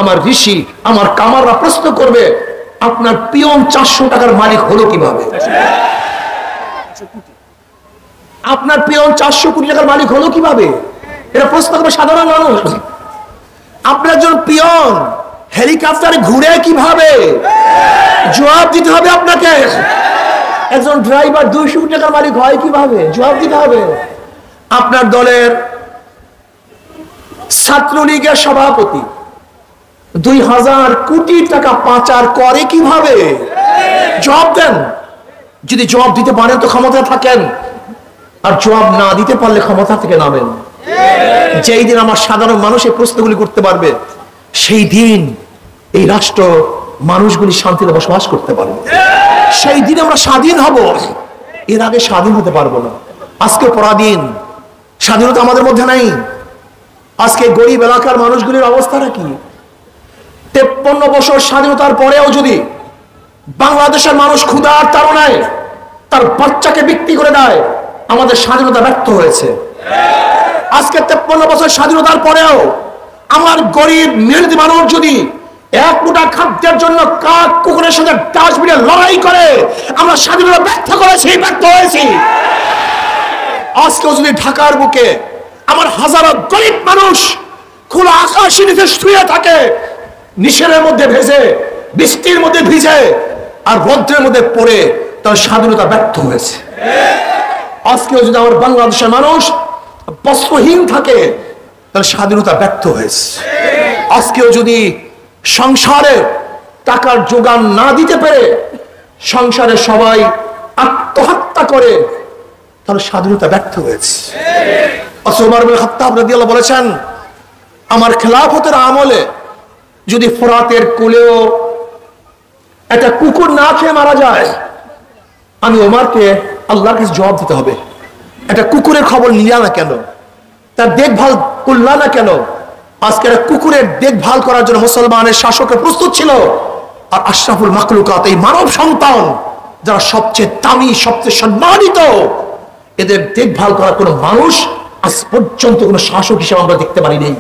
আমার ঋষি, আমার কামাররা প্রশ্ন করবে, আপনার পিয়ন 400 টাকার মালিক হলো কিভাবে? আপনার পিয়ন 400 কোটি টাকার মালিক হলো কিভাবে? এটা প্রশ্ন করবে সাধারণ মানুষ। আপনার একজন পিয়ন হেলিকপ্টারে ঘুরে কিভাবে? জবাব দিতে হবে আপনাকে। একজন ড্রাইভার 200 কোটি টাকার মালিক হয় কিভাবে? জবাব দিতে হবে। আপনার দলের ছাত্রলীগের সভাপতি 2000 কোটি টাকা পাচার করে কিভাবে? জবাব দেন। যদি জবাব দিতে পারেন তো ক্ষমতায় থাকেন, আর জবাব না দিতে পারলে ক্ষমতা থেকে নামেন। যেই দিন আমার সাধারণ মানুষ এই প্রশ্নগুলি করতে পারবে, সেই দিন এই রাষ্ট্র মানুষগুলি শান্তিতে বসবাস করতে পারবে। সেই দিন আমরা স্বাধীন হব। এর আগে স্বাধীন হতে পারবো না। আজকে পরাধীন, স্বাধীনতা আমাদের মধ্যে নাই। আজকে গরিব এলাকার মানুষগুলির অবস্থাটা কি? 53 বছর স্বাধীনতার পরেও যদি বাংলাদেশের মানুষ ক্ষুধার তাড়নায় তার বাচ্চাকে বিক্রি করে দেয়, আমাদের স্বাধীনতা ব্যর্থ হয়েছে। আজকে 53 বছর স্বাধীনতার পরেও আমার গরিব মেহনতি মানুষ যদি এক মুঠা খাদ্যের জন্য কাক কুকুরের সাথে ডাস্টবিনে লড়াই করে, আমরা স্বাধীনতা ব্যর্থ হয়েছি। আজকেও যদি ঢাকার বুকে আমার হাজারো গরিব মানুষ খোলা আকাশের নিচে শুয়ে থাকে, নিশের মধ্যে ভেজে, বৃষ্টির মধ্যে ভিজে, আর রৌদ্রের মধ্যে পড়ে, তার স্বাধীনতা ব্যর্থ হয়েছে। আজকেও যদি আমার বাংলাদেশের মানুষ বস্ত্রহীন থাকে, তার স্বাধীনতা ব্যর্থ হয়েছে। আজকেও যদি সংসারে টাকার যোগান না দিতে পেরে সংসারে সবাই আত্মহত্যা করে, তার স্বাধীনতা ব্যর্থ হয়েছে। ওমর ইবনে খাত্তাব রাদিয়াল্লাহু বলেছেন, আমার খেলাফতের আমলে যদি ফোরাতের কোলেও একটা কুকুর না খেয়ে মারা যায়, আমি ওমরকে আল্লাহর কাছে জবাব দিতে হবে। একটা কুকুরের খবর নিলা না কেন? তার দেখভাল করলা না কেন? আজকে একটা কুকুরের দেখভাল করার জন্য মুসলমানের শাসকের প্রস্তুত ছিল, আর আশরাফুল মাখলুকাত, এই মানব সন্তান যারা সবচেয়ে দামি, সবচেয়ে সম্মানিত, এদের দেখভাল করার কোনো মানুষ আজ পর্যন্ত কোনো শাসক হিসেবে আমরা দেখতে পারিনি।